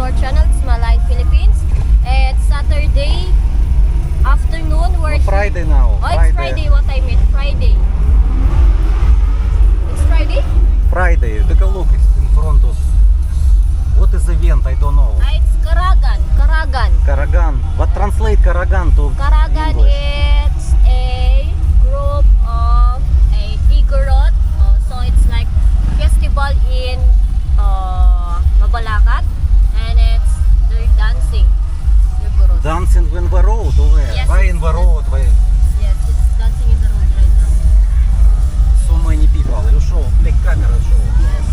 our channel. It's Malay Philippines. It's Saturday afternoon. We're Friday now. Oh, it's Friday. What I mean, Friday. It's Friday? Friday. Take a look in front of. What is event? I don't know. It's Karagan. Karagan. Karagan. What translate Karagan to Karagan English? it's a group of a Igorot. So it's like festival in Mabalacat, and they're dancing. Igorot. Dancing in the road over there. Yes, Why it's- in the road? Why? Yes, it's dancing in the road right now. So many people. You show. Take camera show. Yes.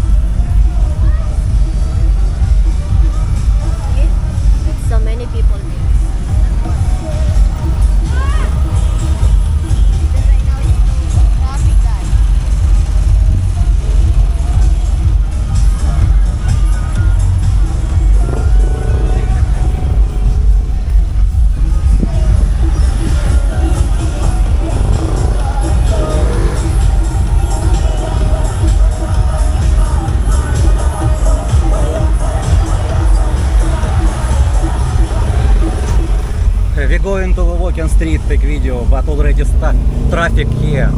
See? It's so many people there. We going to the walking street, take video, but already traffic here.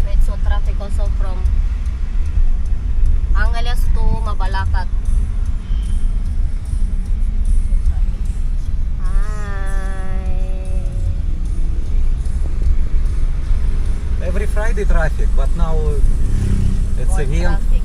So it's so traffic also from Angeles to Mabalacat. Every Friday traffic, but now it's More event. traffic.